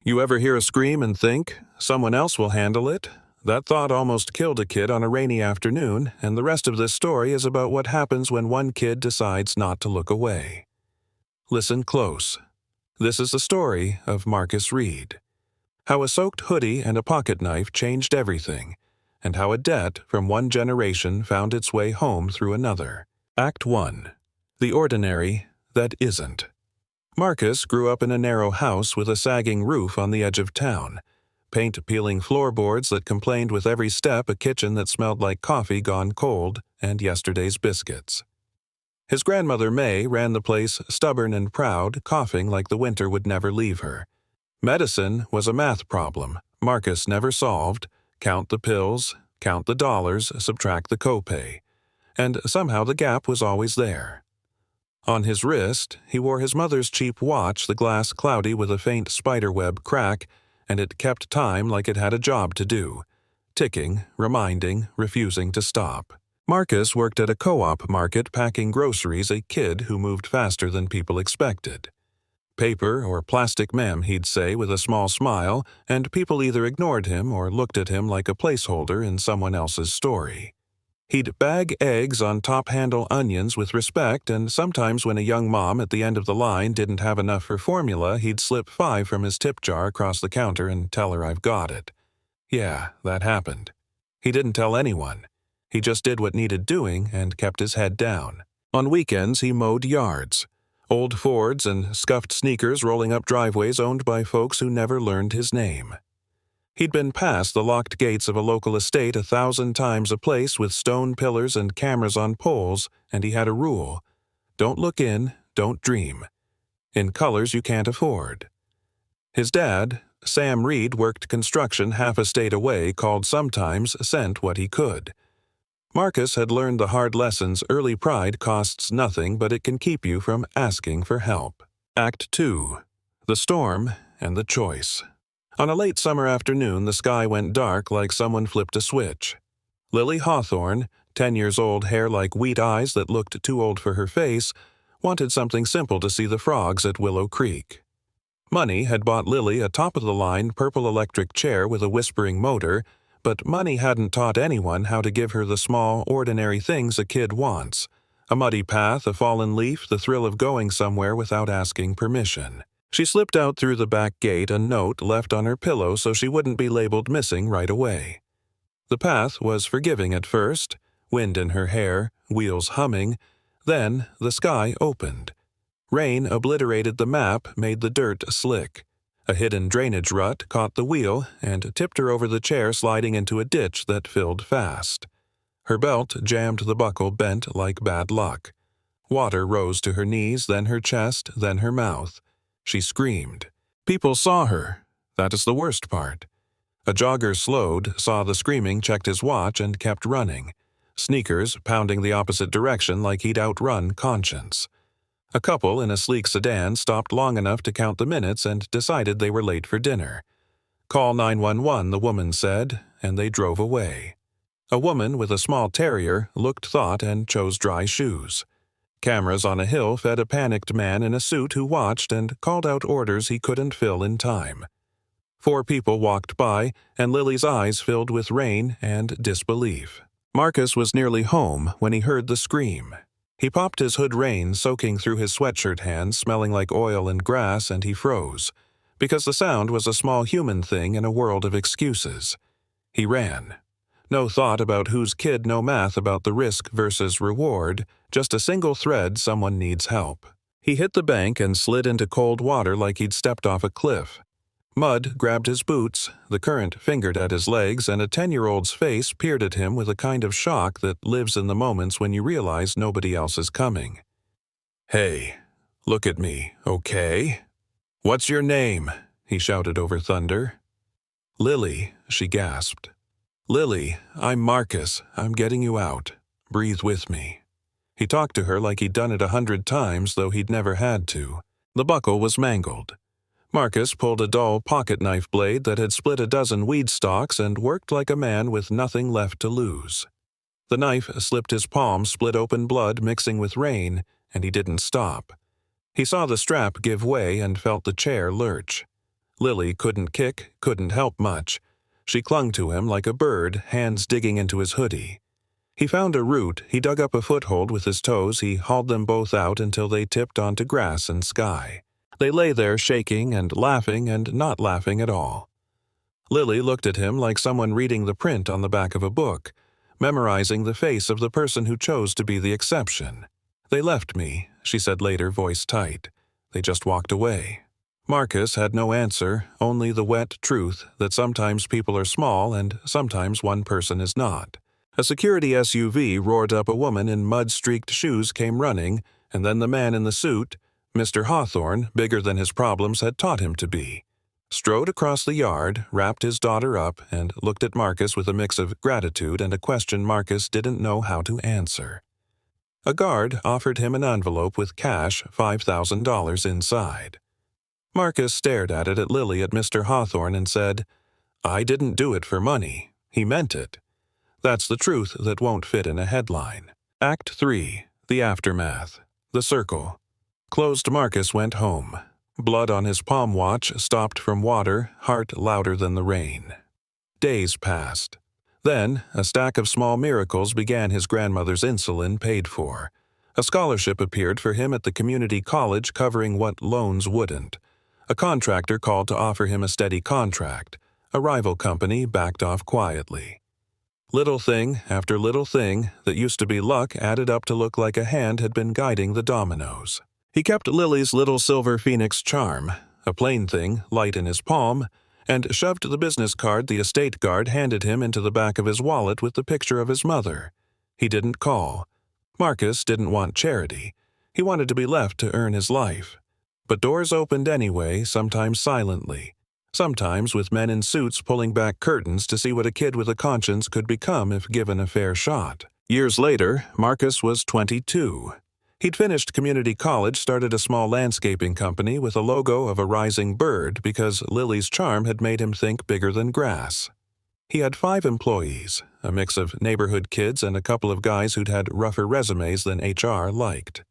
You ever hear a scream and think, someone else will handle it? That thought almost killed a kid on a rainy afternoon, and the rest of this story is about what happens when one kid decides not to look away. Listen close. This is the story of Marcus Reed. How a soaked hoodie and a pocket knife changed everything, and how a debt from one generation found its way home through another. Act 1. The Ordinary That Isn't. Marcus grew up in a narrow house with a sagging roof on the edge of town, paint-peeling floorboards that complained with every step, a kitchen that smelled like coffee gone cold, and yesterday's biscuits. His grandmother May ran the place stubborn and proud, coughing like the winter would never leave her. Medicine was a math problem Marcus never solved: count the pills, count the dollars, subtract the copay. And somehow the gap was always there. On his wrist, he wore his mother's cheap watch, the glass cloudy with a faint spiderweb crack, and it kept time like it had a job to do, ticking, reminding, refusing to stop. Marcus worked at a co-op market packing groceries, a kid who moved faster than people expected. Paper or plastic, ma'am, he'd say with a small smile, and people either ignored him or looked at him like a placeholder in someone else's story. He'd bag eggs on top-handle onions with respect, and sometimes when a young mom at the end of the line didn't have enough for formula, he'd slip 5 from his tip jar across the counter and tell her, "I've got it." Yeah, that happened. He didn't tell anyone. He just did what needed doing and kept his head down. On weekends, he mowed yards. Old Fords and scuffed sneakers rolling up driveways owned by folks who never learned his name. He'd been past the locked gates of a local estate 1,000 times, a place with stone pillars and cameras on poles, and he had a rule: don't look in, don't dream. In colors you can't afford. His dad, Sam Reed, worked construction half a state away, called sometimes, sent what he could. Marcus had learned the hard lessons: early pride costs nothing, but it can keep you from asking for help. Act 2. The Storm and the Choice. On a late summer afternoon, the sky went dark like someone flipped a switch. Lily Hawthorne, 10 years old, hair like wheat eyes that looked too old for her face, wanted something simple to see the frogs at Willow Creek. Money had bought Lily a top-of-the-line purple electric chair with a whispering motor, but money hadn't taught anyone how to give her the small, ordinary things a kid wants: a muddy path, a fallen leaf, the thrill of going somewhere without asking permission. She slipped out through the back gate, a note left on her pillow so she wouldn't be labeled missing right away. The path was forgiving at first, wind in her hair, wheels humming. Then the sky opened. Rain obliterated the map, made the dirt slick. A hidden drainage rut caught the wheel and tipped her over the chair, sliding into a ditch that filled fast. Her belt jammed, the buckle bent like bad luck. Water rose to her knees, then her chest, then her mouth. She screamed. People saw her. That is the worst part. A jogger slowed, saw the screaming, checked his watch, and kept running. Sneakers pounding the opposite direction like he'd outrun conscience. A couple in a sleek sedan stopped long enough to count the minutes and decided they were late for dinner. "Call 911, the woman said, and they drove away. A woman with a small terrier looked thought and chose dry shoes. Cameras on a hill fed a panicked man in a suit who watched and called out orders he couldn't fill in time. 4 people walked by, and Lily's eyes filled with rain and disbelief. Marcus was nearly home when he heard the scream. He popped his hood, rain soaking through his sweatshirt hands, smelling like oil and grass, and he froze, because the sound was a small human thing in a world of excuses. He ran. No thought about whose kid, no math about the risk versus reward, just a single thread: someone needs help. He hit the bank and slid into cold water like he'd stepped off a cliff. Mud grabbed his boots, the current fingered at his legs, and a 10-year-old's face peered at him with a kind of shock that lives in the moments when you realize nobody else is coming. "Hey, look at me, okay? What's your name?" he shouted over thunder. "Lily," she gasped. "Lily, I'm Marcus. I'm getting you out. Breathe with me." He talked to her like he'd done it 100 times, though he'd never had to. The buckle was mangled. Marcus pulled a dull pocket knife blade that had split a dozen weed stalks and worked like a man with nothing left to lose. The knife slipped his palm, split open, blood mixing with rain, and he didn't stop. He saw the strap give way and felt the chair lurch. Lily couldn't kick, couldn't help much. She clung to him like a bird, hands digging into his hoodie. He found a root, he dug up a foothold with his toes, he hauled them both out until they tipped onto grass and sky. They lay there shaking and laughing and not laughing at all. Lily looked at him like someone reading the print on the back of a book, memorizing the face of the person who chose to be the exception. "They left me," she said later, voice tight. "They just walked away." Marcus had no answer, only the wet truth that sometimes people are small and sometimes one person is not. A security SUV roared up. A woman in mud-streaked shoes came running, and then the man in the suit, Mr. Hawthorne, bigger than his problems had taught him to be, strode across the yard, wrapped his daughter up, and looked at Marcus with a mix of gratitude and a question Marcus didn't know how to answer. A guard offered him an envelope with cash, $5,000 inside. Marcus stared at Lily, at Mr. Hawthorne, and said, "I didn't do it for money." He meant it. That's the truth that won't fit in a headline. Act 3. The Aftermath. The Circle. Closed. Marcus went home. Blood on his palm watch, stopped from water, heart louder than the rain. Days passed. Then, a stack of small miracles began. His grandmother's insulin paid for. A scholarship appeared for him at the community college covering what loans wouldn't. A contractor called to offer him a steady contract. A rival company backed off quietly. Little thing after little thing that used to be luck added up to look like a hand had been guiding the dominoes. He kept Lily's little silver phoenix charm, a plain thing, light in his palm, and shoved the business card the estate guard handed him into the back of his wallet with the picture of his mother. He didn't call. Marcus didn't want charity. He wanted to be left to earn his life. But doors opened anyway, sometimes silently, sometimes with men in suits pulling back curtains to see what a kid with a conscience could become if given a fair shot. Years later, Marcus was 22. He'd finished community college, started a small landscaping company with a logo of a rising bird because Lily's charm had made him think bigger than grass. He had 5 employees, a mix of neighborhood kids and a couple of guys who'd had rougher resumes than HR liked.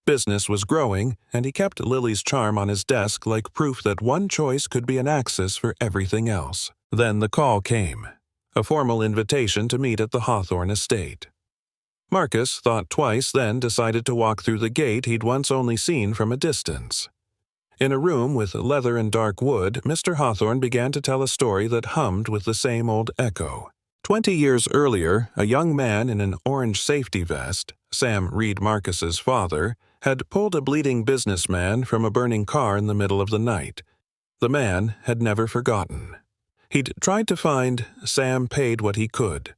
Business was growing, and he kept Lily's charm on his desk like proof that one choice could be an axis for everything else. Then the call came, a formal invitation to meet at the Hawthorne estate. Marcus thought twice, then decided to walk through the gate he'd once only seen from a distance. In a room with leather and dark wood, Mr. Hawthorne began to tell a story that hummed with the same old echo. 20 years earlier, a young man in an orange safety vest, Sam Reed Marcus's father, had pulled a bleeding businessman from a burning car in the middle of the night. The man had never forgotten. He'd tried to find. Sam paid what he could.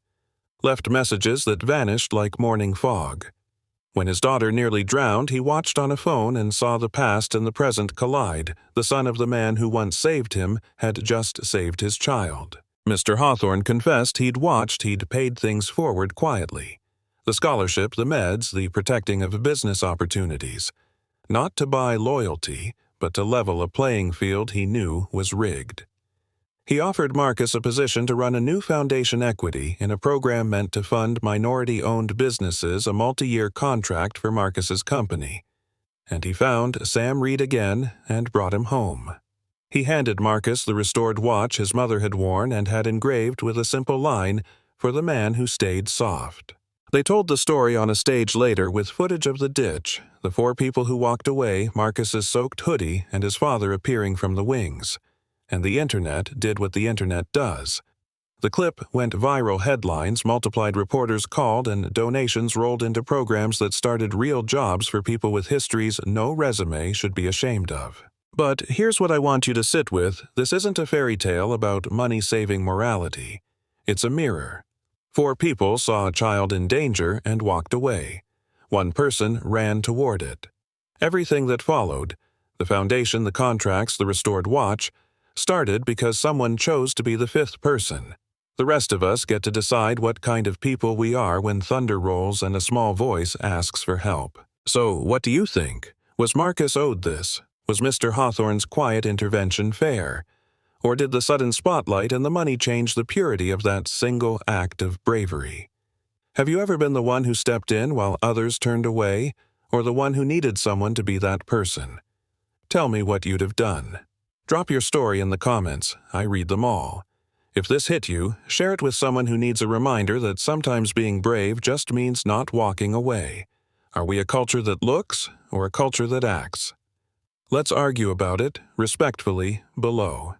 Left messages that vanished like morning fog. When his daughter nearly drowned, he watched on a phone and saw the past and the present collide. The son of the man who once saved him had just saved his child. Mr. Hawthorne confessed he'd paid things forward quietly. The scholarship, the meds, the protecting of business opportunities. Not to buy loyalty, but to level a playing field he knew was rigged. He offered Marcus a position to run a new foundation equity in a program meant to fund minority-owned businesses, a multi-year contract for Marcus's company. And he found Sam Reed again and brought him home. He handed Marcus the restored watch his mother had worn and had engraved with a simple line, "For the man who stayed soft." They told the story on a stage later with footage of the ditch, the 4 people who walked away, Marcus's soaked hoodie, and his father appearing from the wings. And the internet did what the internet does. The clip went viral, headlines, multiplied reporters called, and donations rolled into programs that started real jobs for people with histories no resume should be ashamed of. But here's what I want you to sit with. This isn't a fairy tale about money-saving morality. It's a mirror. 4 people saw a child in danger and walked away. 1 person ran toward it. Everything that followed, the foundation, the contracts, the restored watch, started because someone chose to be the 5th person. The rest of us get to decide what kind of people we are when thunder rolls and a small voice asks for help. So, what do you think? Was Marcus owed this? Was Mr. Hawthorne's quiet intervention fair? Or did the sudden spotlight and the money change the purity of that single act of bravery? Have you ever been the one who stepped in while others turned away, or the one who needed someone to be that person? Tell me what you'd have done. Drop your story in the comments. I read them all. If this hit you, share it with someone who needs a reminder that sometimes being brave just means not walking away. Are we a culture that looks or a culture that acts? Let's argue about it, respectfully, below.